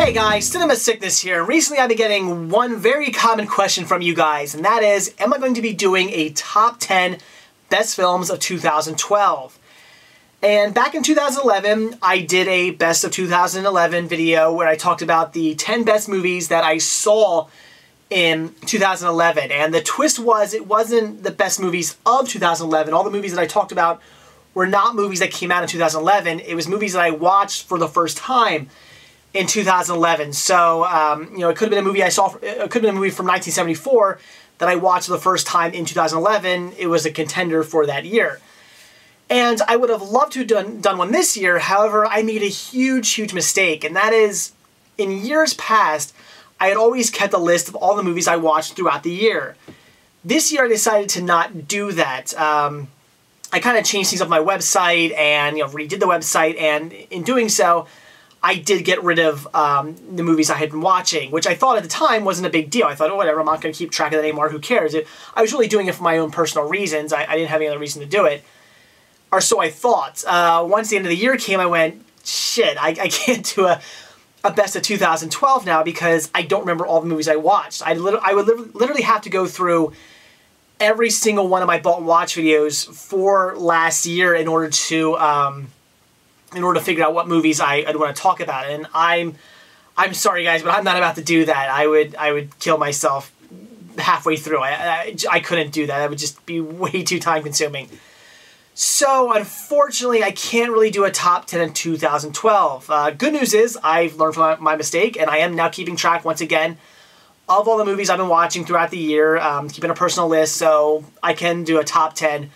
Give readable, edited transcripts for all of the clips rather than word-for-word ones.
Hey guys, Cinema Sickness here. Recently I've been getting one very common question from you guys, and that is, am I going to be doing a top 10 best films of 2012? And back in 2011, I did a best of 2011 video where I talked about the 10 best movies that I saw in 2011. And the twist was, it wasn't the best movies of 2011. All the movies that I talked about were not movies that came out in 2011. It was movies that I watched for the first time in 2011. So, you know, it could have been a movie I saw, it could have been a movie from 1974 that I watched for the first time in 2011. It was a contender for that year. And I would have loved to have done one this year. However, I made a huge mistake. And that is, in years past, I had always kept a list of all the movies I watched throughout the year. This year I decided to not do that. I kind of changed things up on my website and, you know, redid the website, and in doing so, I did get rid of the movies I had been watching, which I thought at the time wasn't a big deal. I thought, oh, whatever, I'm not going to keep track of that anymore, who cares? I was really doing it for my own personal reasons. I didn't have any other reason to do it, or so I thought. Once the end of the year came, I went, shit, I can't do a best of 2012 now because I don't remember all the movies I watched. I would literally have to go through every single one of my bought and watch videos for last year in order to figure out what movies I'd want to talk about. And I'm sorry guys, but I'm not about to do that. I would kill myself halfway through. I couldn't do that. That would just be way too time consuming. So unfortunately, I can't really do a top 10 in 2012. Good news is I've learned from my mistake, and I am now keeping track once again of all the movies I've been watching throughout the year, keeping a personal list so I can do a top 10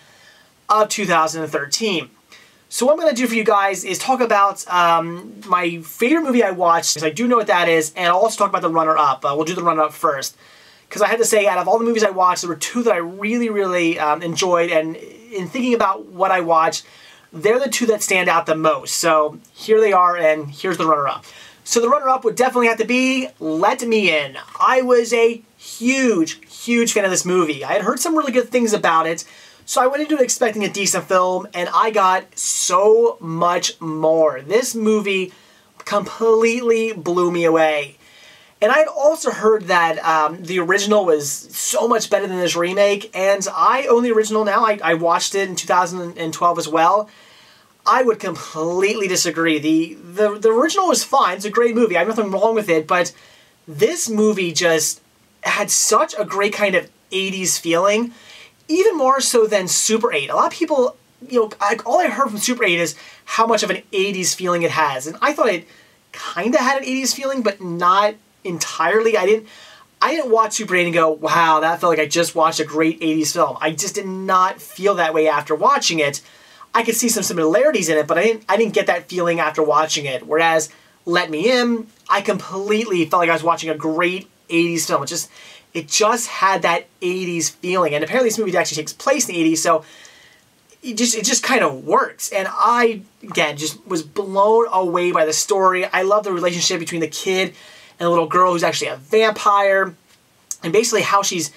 of 2013. So what I'm going to do for you guys is talk about my favorite movie I watched, because I do know what that is, and I'll also talk about the runner-up. We'll do the runner-up first, because I had to say, out of all the movies I watched, there were two that I really enjoyed, and in thinking about what I watched, they're the two that stand out the most. So here they are, and here's the runner-up. So the runner-up would definitely have to be Let Me In. I was a huge fan of this movie. I had heard some really good things about it, so I went into it expecting a decent film, and I got so much more. This movie completely blew me away. And I had also heard that the original was so much better than this remake, and I own the original now. I watched it in 2012 as well. I would completely disagree. The original was fine. It's a great movie. I have nothing wrong with it, but this movie just had such a great kind of 80s feeling, even more so than Super 8. A lot of people, you know, all I heard from Super 8 is how much of an 80s feeling it has, and I thought it kind of had an 80s feeling, but not entirely. I didn't watch Super 8 and go, wow, that felt like I just watched a great 80s film. I just did not feel that way after watching it. I could see some similarities in it, but I didn't get that feeling after watching it. Whereas Let Me In, I completely felt like I was watching a great 80s film. It just had that 80s feeling. And apparently this movie actually takes place in the 80s, so it just kind of works. And I, again, just was blown away by the story. I love the relationship between the kid and a little girl who's actually a vampire, and basically how she's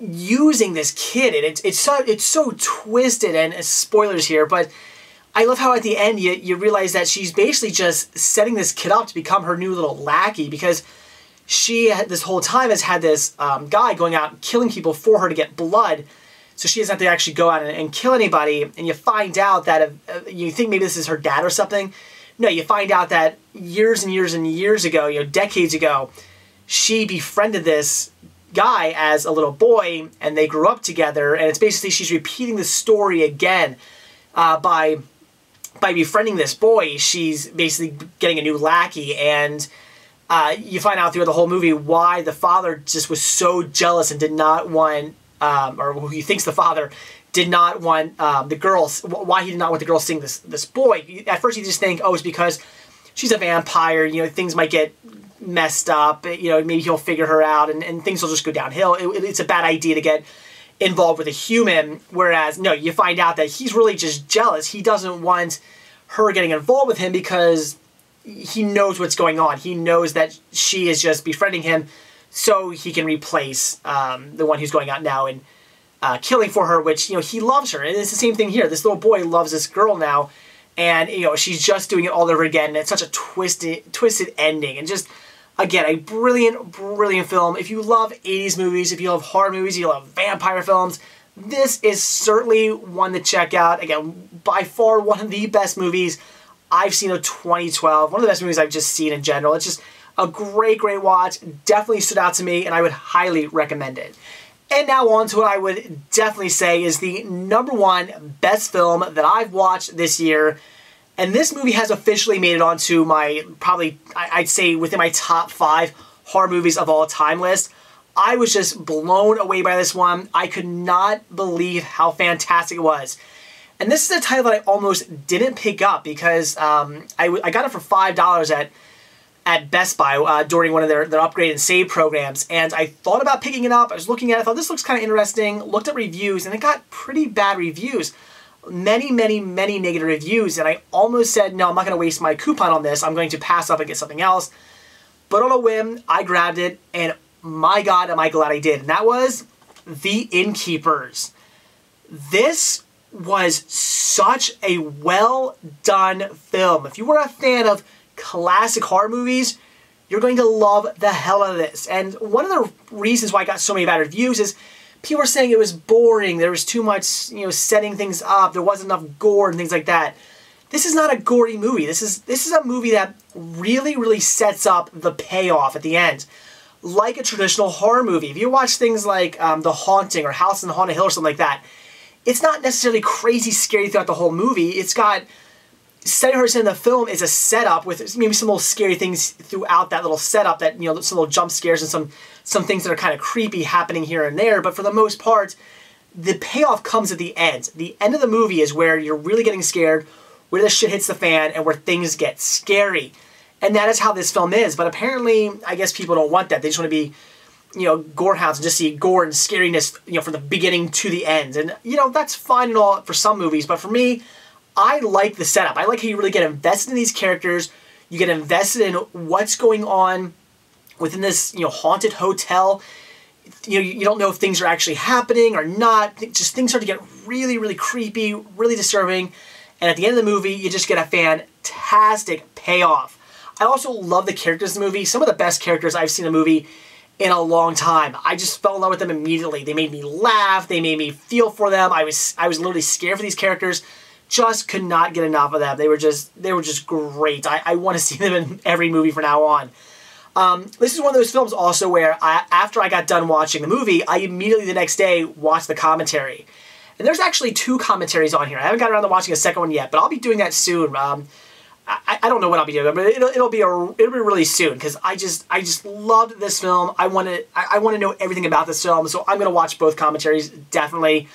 using this kid. And it's so twisted, and spoilers here, but I love how at the end you realize that she's basically just setting this kid up to become her new little lackey, because she this whole time has had this guy going out and killing people for her to get blood, so she doesn't have to actually go out and kill anybody. And you find out that you think maybe this is her dad or something. No, you find out that years and years ago, you know, decades ago, she befriended this guy as a little boy, and they grew up together. And it's basically she's repeating the story again by befriending this boy. She's basically getting a new lackey, and you find out through the whole movie why the father just was so jealous and did not want, or who he thinks the father did not want the girls, why he did not want the girl seeing this boy. At first you just think, oh, it's because she's a vampire, you know, things might get messed up, you know, maybe he'll figure her out and things will just go downhill. It's a bad idea to get involved with a human, whereas, no, you find out that he's really just jealous. He doesn't want her getting involved with him because he knows what's going on. He knows that she is just befriending him so he can replace the one who's going out now and killing for her, which, you know, he loves her. And it's the same thing here. This little boy loves this girl now, and she's just doing it all over again, and it's such a twisted ending, and just, again, a brilliant film. If you love 80s movies, if you love horror movies, you love vampire films, this is certainly one to check out. Again, by far one of the best movies I've seen of 2012. One of the best movies I've just seen in general. It's just a great watch. Definitely stood out to me, and I would highly recommend it. And now on to what I would definitely say is the #1 best film that I've watched this year. And this movie has officially made it onto my, probably, I'd say, within my top 5 horror movies of all time list. I was just blown away by this one. I could not believe how fantastic it was. And this is a title that I almost didn't pick up because I got it for $5 at Best Buy during one of their upgrade and save programs. And I thought about picking it up. I was looking at it, I thought this looks kind of interesting, looked at reviews, and it got pretty bad reviews. Many negative reviews, and I almost said, no, I'm not going to waste my coupon on this. I'm going to pass up and get something else. But on a whim, I grabbed it, and my God, am I glad I did. And that was The Innkeepers. This was such a well-done film. If you were a fan of classic horror movies, you're going to love the hell out of this. And one of the reasons why I got so many bad reviews is people were saying it was boring, there was too much, setting things up, there wasn't enough gore and things like that. This is not a gory movie. This is a movie that really sets up the payoff at the end. Like a traditional horror movie. If you watch things like The Haunting or House on the Haunted Hill or something like that, it's not necessarily crazy scary throughout the whole movie. It's got 70% of the film is a setup with maybe some little scary things throughout that little setup that, some little jump scares and some things that are kind of creepy happening here and there. But for the most part, the payoff comes at the end. The end of the movie is where you're really getting scared, where the shit hits the fan, and where things get scary. And that is how this film is. But apparently, I guess people don't want that. They just want to be, gore hounds and just see gore and scariness, from the beginning to the end. And, that's fine and all for some movies. But for me, I like the setup. I like how you really get invested in these characters. You get invested in what's going on within this, haunted hotel. You don't know if things are actually happening or not. Just things start to get really creepy, really disturbing. And at the end of the movie, you just get a fantastic payoff. I also love the characters in the movie. Some of the best characters I've seen in a movie in a long time. I just fell in love with them immediately. They made me laugh. They made me feel for them. I was literally scared for these characters. Just could not get enough of them. They were just great. I want to see them in every movie from now on. This is one of those films also where after I got done watching the movie, I immediately the next day watched the commentary. And there's actually 2 commentaries on here. I haven't gotten around to watching a second one yet, but I'll be doing that soon. I don't know when I'll be doing it, but it'll be really soon because I just loved this film. I want to know everything about this film, so I'm going to watch both commentaries definitely.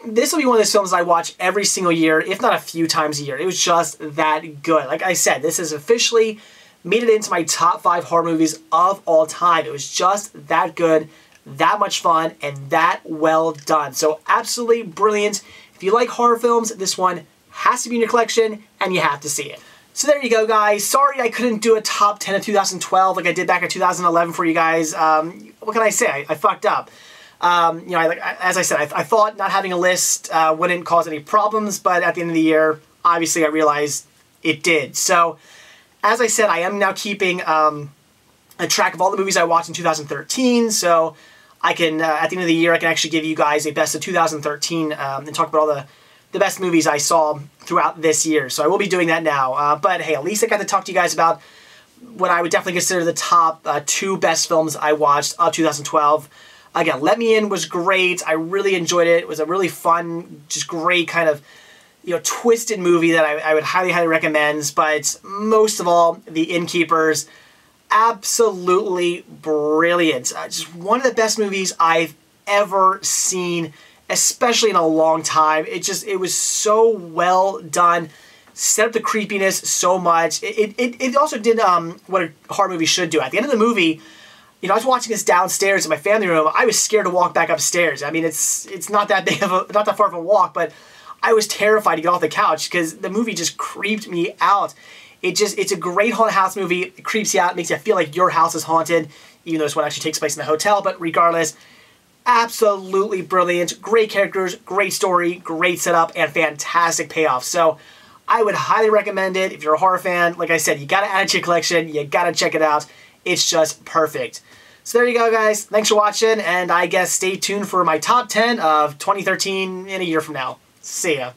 This will be one of those films I watch every single year, if not a few times a year. It was just that good. Like I said, this has officially made it into my top 5 horror movies of all time. It was just that good, that much fun, and that well done. So absolutely brilliant. If you like horror films, this one has to be in your collection, and you have to see it. So there you go, guys. Sorry I couldn't do a top 10 of 2012 like I did back in 2011 for you guys. What can I say? I fucked up. As I said, I thought not having a list wouldn't cause any problems, but at the end of the year, obviously I realized it did. So, as I said, I am now keeping a track of all the movies I watched in 2013, so I can, at the end of the year, I can actually give you guys a best of 2013 and talk about all the best movies I saw throughout this year. So I will be doing that now. But hey, at least I got to talk to you guys about what I would definitely consider the top 2 best films I watched of 2012. Again, Let Me In was great. I really enjoyed it. It was a really fun, just great kind of, twisted movie that I would highly recommend. But most of all, The Innkeepers, absolutely brilliant. Just one of the best movies I've ever seen, especially in a long time. It was so well done. Set up the creepiness so much. It also did what a horror movie should do. At the end of the movie, I was watching this downstairs in my family room. I was scared to walk back upstairs. I mean, it's not that not that far of a walk, but I was terrified to get off the couch because the movie just creeped me out. It's a great haunted house movie. It creeps you out. It makes you feel like your house is haunted, even though this one actually takes place in the hotel. But regardless, absolutely brilliant. Great characters, great story, great setup, and fantastic payoff. So I would highly recommend it. If you're a horror fan, like I said, you gotta add it to your collection. You gotta check it out. It's just perfect. So there you go, guys. Thanks for watching, and I guess stay tuned for my top 10 of 2013 in a year from now. See ya.